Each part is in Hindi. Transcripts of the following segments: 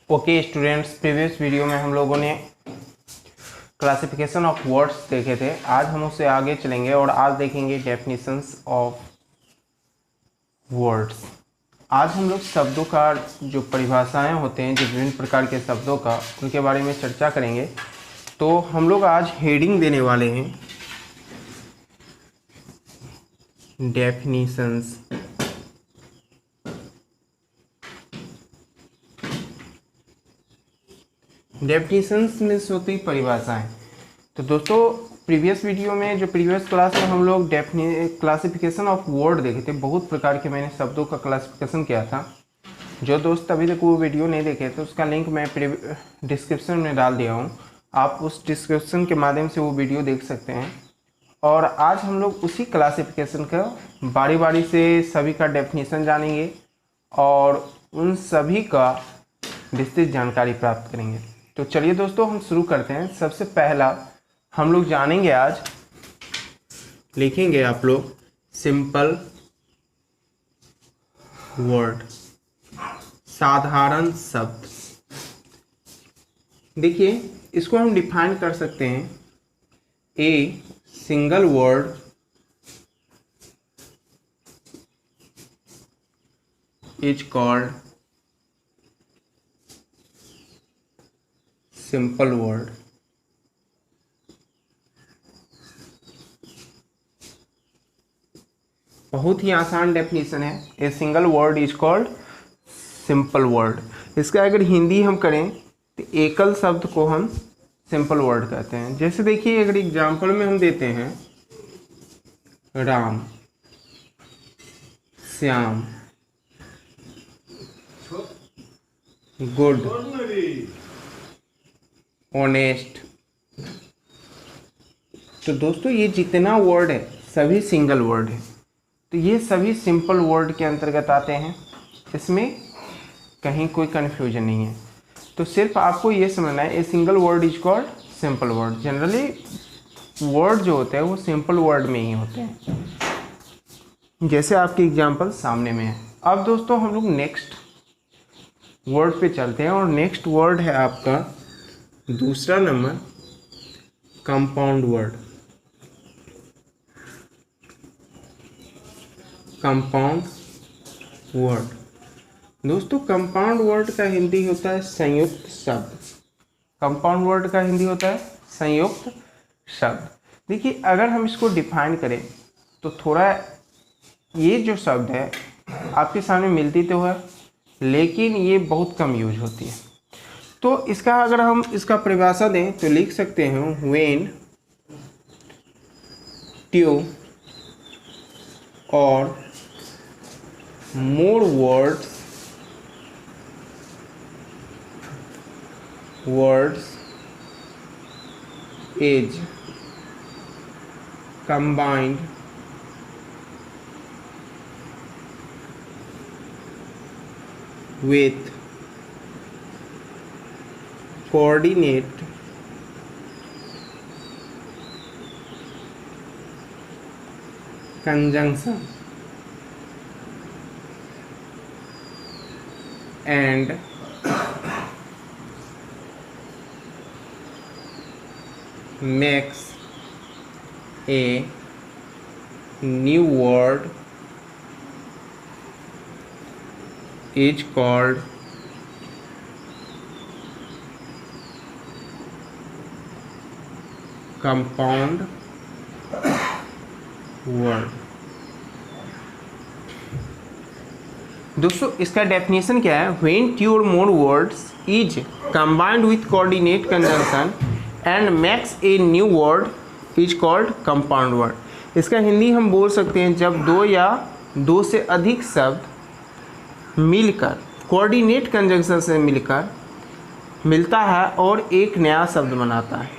ओके स्टूडेंट्स, प्रीवियस वीडियो में हम लोगों ने क्लासिफिकेशन ऑफ वर्ड्स देखे थे। आज हम उससे आगे चलेंगे और आज देखेंगे डेफिनेशंस ऑफ वर्ड्स। आज हम लोग शब्दों का जो परिभाषाएं होते हैं, जो विभिन्न प्रकार के शब्दों का, उनके बारे में चर्चा करेंगे। तो हम लोग आज हेडिंग देने वाले हैं डेफिनेशंस। डेफिनेशंस में होती परिभाषाएं। तो दोस्तों, प्रीवियस वीडियो में जो प्रीवियस क्लास में हम लोग क्लासिफिकेशन ऑफ वर्ड देखे थे। बहुत प्रकार के मैंने शब्दों का क्लासिफिकेशन किया था। जो दोस्त अभी तक वो वीडियो नहीं देखे तो उसका लिंक मैं डिस्क्रिप्शन में डाल दिया हूँ। आप उस डिस्क्रिप्शन के माध्यम से वो वीडियो देख सकते हैं। और आज हम लोग उसी क्लासिफिकेशन का बारी बारी से सभी का डेफिनेशन जानेंगे और उन सभी का विस्तृत जानकारी प्राप्त करेंगे। तो चलिए दोस्तों, हम शुरू करते हैं। सबसे पहला हम लोग जानेंगे, आज लिखेंगे आप लोग सिंपल वर्ड, साधारण शब्द। देखिए, इसको हम डिफाइन कर सकते हैं। A single word is called simple word. बहुत ही आसान डेफिनेशन है। A single word is called simple word. इसका अगर हिंदी हम करें तो एकल शब्द को हम सिंपल वर्ड कहते हैं। जैसे देखिए, अगर एग्जाम्पल में हम देते हैं राम, श्याम, गुड, ऑनेस्ट। तो दोस्तों, ये जितना वर्ड है सभी सिंगल वर्ड है। तो ये सभी सिंपल वर्ड के अंतर्गत आते हैं। इसमें कहीं कोई कन्फ्यूजन नहीं है। तो सिर्फ आपको ये समझना है, a single word is called simple word. Generally word जो होते हैं वो सिंपल वर्ड में ही होते हैं, जैसे आपके एग्जाम्पल सामने में है। अब दोस्तों, हम लोग नेक्स्ट वर्ड पे चलते हैं और नेक्स्ट वर्ड है आपका दूसरा number, compound word. Compound word दोस्तों, कंपाउंड वर्ड का हिंदी होता है संयुक्त शब्द। कंपाउंड वर्ड का हिंदी होता है संयुक्त शब्द। देखिए, अगर हम इसको डिफाइन करें तो थोड़ा ये जो शब्द है आपके सामने मिलती तो है, लेकिन ये बहुत कम यूज होती है। तो इसका अगर हम इसका परिभाषा दें तो लिख सकते हैं व्हेन टू और more words is combined with coordinate conjunction and makes a new word is called compound word। दोस्तों, इसका डेफिनेशन क्या है? व्हेन टू और more words is combined with coordinate conjunction and makes a new word is called compound word. इसका हिंदी हम बोल सकते हैं, जब दो या दो से अधिक शब्द मिलकर कोऑर्डिनेट कंजंक्शन से मिलकर मिलता है और एक नया शब्द बनाता है,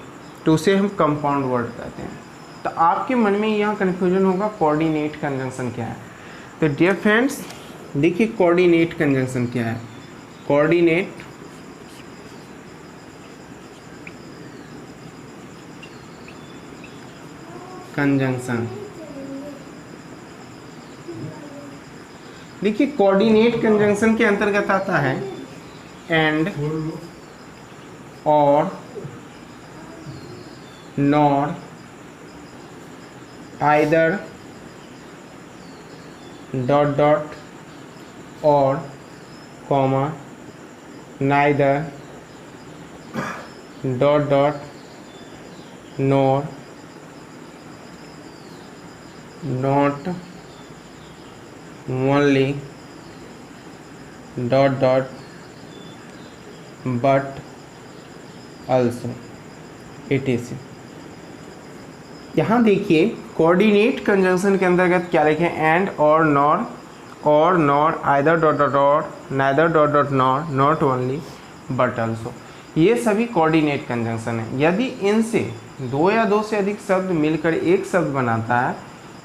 तो उसे हम कंपाउंड वर्ड कहते हैं। तो आपके मन में यहाँ कन्फ्यूजन होगा, कोऑर्डिनेट कंजंक्शन क्या है? तो डियर फ्रेंड्स, देखिए कोऑर्डिनेट कंजंक्शन क्या है। कोऑर्डिनेट कंजंक्शन, देखिए कोऑर्डिनेट कंजंक्शन के अंतर्गत आता है and or nor either dot dot or comma neither dot dot nor not only dot dot but also etc। यहाँ देखिए कोऑर्डिनेट कंजंक्शन के अंतर्गत क्या लिखे, एंड और नॉर आइदर डॉट डॉट और neither dot dot nor not only but also, ये सभी कोऑर्डिनेट कंजंक्शन है। यदि इनसे दो या दो से अधिक शब्द मिलकर एक शब्द बनाता है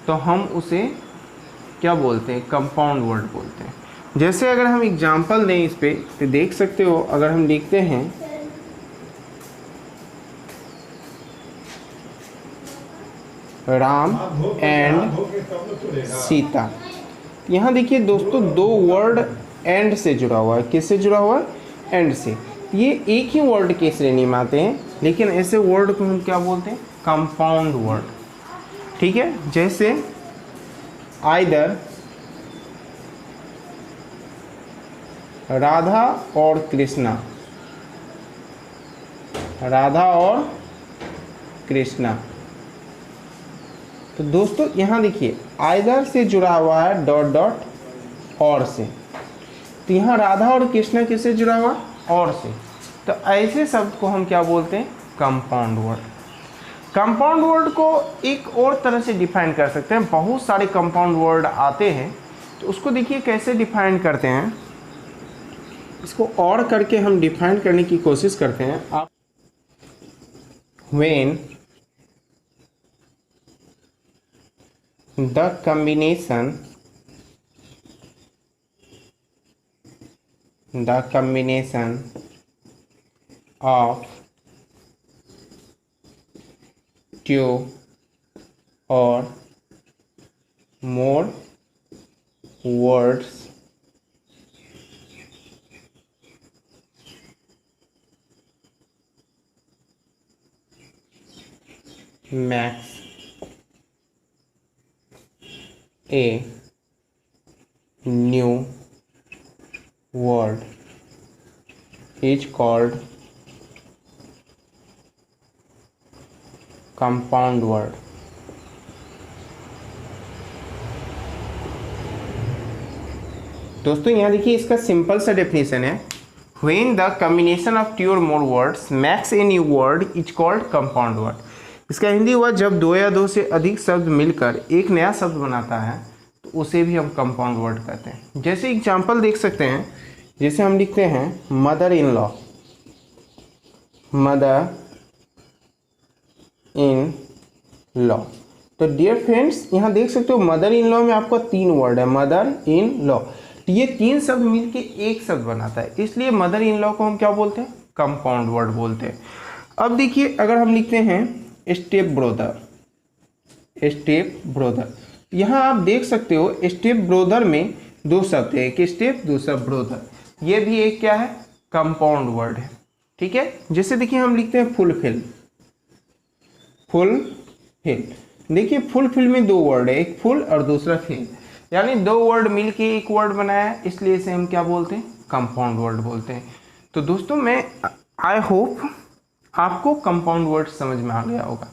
तो हम उसे क्या बोलते हैं, कंपाउंड वर्ड बोलते हैं। जैसे अगर हम एग्जांपल दें इस पे तो देख सकते हो, अगर हम लिखते हैं राम एंड सीता, यहाँ देखिए दोस्तों दो वर्ड एंड से जुड़ा हुआ है। किससे जुड़ा हुआ है, एंड से। ये एक ही वर्ड की श्रेणी में आते हैं, लेकिन ऐसे वर्ड को हम क्या बोलते हैं, कंपाउंड वर्ड। ठीक है, जैसे आइदर राधा और कृष्णा, राधा और कृष्णा। तो दोस्तों यहाँ देखिए आइदर से जुड़ा हुआ है डॉट डॉट और से, तो यहाँ राधा और कृष्णा किससे जुड़ा हुआ है, और से। तो ऐसे शब्द को हम क्या बोलते हैं, कंपाउंड वर्ड। कंपाउंड वर्ड को एक और तरह से डिफाइन कर सकते हैं, बहुत सारे कंपाउंड वर्ड आते हैं, तो उसको देखिए कैसे डिफाइन करते हैं। इसको और करके हम डिफाइन करने की कोशिश करते हैं। आप when the combination of two or more words makes a new word is called compound word। दोस्तों यहाँ देखिए इसका सिंपल सा डेफिनेशन है, when the combination of two or more words makes a new word is called compound word। इसका हिंदी हुआ जब दो या दो से अधिक शब्द मिलकर एक नया शब्द बनाता है तो उसे भी हम कंपाउंड वर्ड कहते हैं। जैसे एग्जांपल देख सकते हैं, जैसे हम लिखते हैं mother in law, mother in law. तो डियर फ्रेंड्स यहाँ देख सकते हो मदर इन लॉ में आपका तीन वर्ड है, मदर इन लॉ। तो ये तीन शब्द मिलके एक शब्द बनाता है, इसलिए मदर इन लॉ को हम क्या बोलते हैं, कंपाउंड वर्ड बोलते हैं। अब देखिए अगर हम लिखते हैं स्टेप ब्रोदर, स्टेप ब्रोदर, यहाँ आप देख सकते हो स्टेप ब्रोदर में दो शब्द है, एक स्टेप दूसरा ब्रोदर, ये भी एक क्या है, कंपाउंड वर्ड है। ठीक है, जैसे देखिए हम लिखते हैं फुलफिल, फुलफिल। देखिए फुलफिल में दो वर्ड है, एक फुल और दूसरा फिल, यानी दो वर्ड मिलके एक वर्ड बनाया है, इसलिए इसे हम क्या बोलते हैं, कंपाउंड वर्ड बोलते हैं। तो दोस्तों मैं आई होप आपको कंपाउंड वर्ड समझ में आ गया होगा।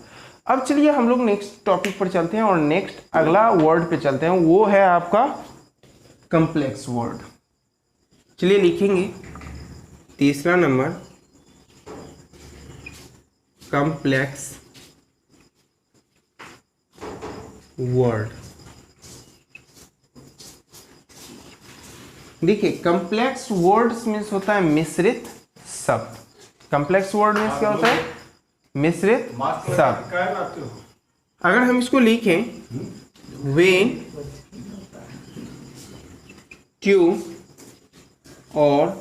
अब चलिए हम लोग नेक्स्ट टॉपिक पर चलते हैं और नेक्स्ट अगला वर्ड पे चलते हैं, वो है आपका कॉम्प्लेक्स वर्ड। चलिए लिखेंगे तीसरा नंबर, कॉम्प्लेक्स वर्ड। देखिए कॉम्प्लेक्स वर्ड्स मीन्स होता है मिश्रित शब्द। कॉम्प्लेक्स वर्ड मीन्स क्या होता है, मिश्रित शब्द। अगर हम इसको लिखें when two or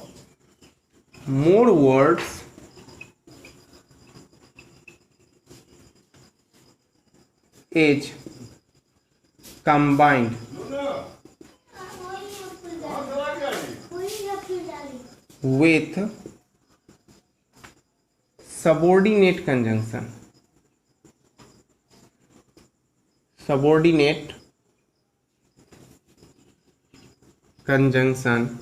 more words is combined with subordinate conjunction. Subordinate conjunction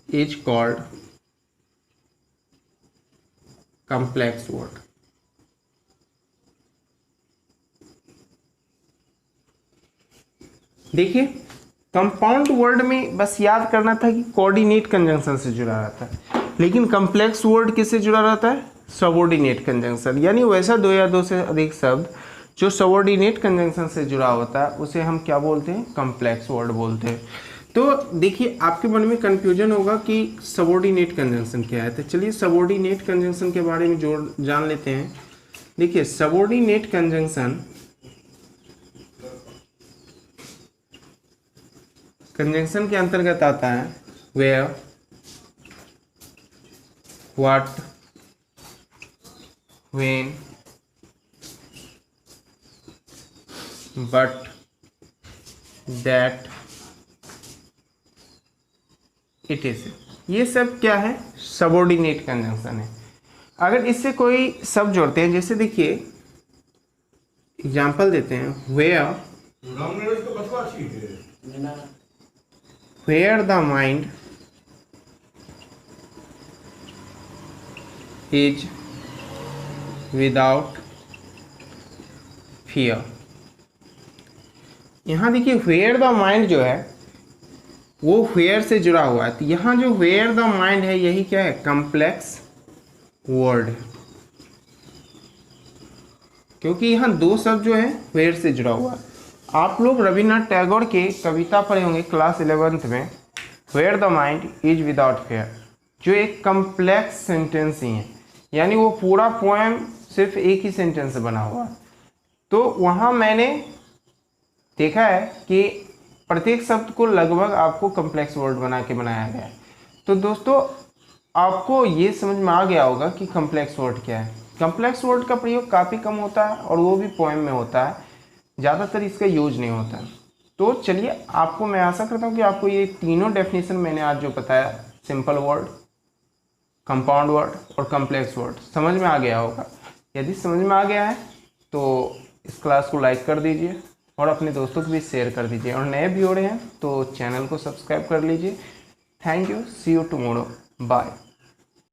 is called complex word. देखिए कंपाउंड वर्ड में बस याद करना था कि कोऑर्डिनेट कंजंक्शन से जुड़ा रहता है, लेकिन कॉम्प्लेक्स वर्ड किससे जुड़ा रहता है? Subordinate conjunction. यानी वैसा दो या दो से अधिक शब्द जो सबऑर्डिनेट कंजंक्शन से जुड़ा होता है उसे हम क्या बोलते हैं? कॉम्प्लेक्स वर्ड बोलते हैं। तो देखिए आपके मन में कंफ्यूजन होगा कि सबऑर्डिनेट कंजंक्शन क्या है, तो चलिए सबऑर्डिनेट कंजंक्शन के बारे में जान लेते हैं। देखिए सबऑर्डिनेट कंजंक्शन के अंतर्गत आता है where, what, when, but, that, it is. ये सब क्या है? सबऑर्डिनेट कंजंक्शन है। अगर इससे कोई शब्द जोड़ते हैं, जैसे देखिए एग्जांपल देते हैं, where the mind is without fear। यहाँ देखिए where the mind जो है वो where से जुड़ा हुआ है, तो यहाँ जो where the mind है यही क्या है? कॉम्प्लेक्स वर्ड है, क्योंकि यहाँ दो शब्द जो है where से जुड़ा हुआ है। आप लोग रविन्द्रनाथ टैगोर के कविता पढ़े होंगे क्लास 11th में, where the mind is without fear, जो एक कम्प्लेक्स सेंटेंस ही है, यानी वो पूरा पोएम सिर्फ एक ही सेंटेंस से बना हुआ है। तो वहाँ मैंने देखा है कि प्रत्येक शब्द को लगभग आपको कम्प्लेक्स वर्ड बना के बनाया गया है। तो दोस्तों आपको ये समझ में आ गया होगा कि कम्प्लेक्स वर्ड क्या है। कम्प्लेक्स वर्ड का प्रयोग काफ़ी कम होता है और वो भी पोएम में होता है, ज़्यादातर इसका यूज नहीं होता। तो चलिए आपको मैं आशा करता हूँ कि आपको ये तीनों डेफिनेशन मैंने आज जो बताया, सिंपल वर्ड, कंपाउंड वर्ड और कॉम्प्लेक्स वर्ड, समझ में आ गया होगा। यदि समझ में आ गया है तो इस क्लास को लाइक कर दीजिए और अपने दोस्तों को भी शेयर कर दीजिए, और नए व्यूअर हैं तो चैनल को सब्सक्राइब कर लीजिए। Thank you, see you tomorrow, bye.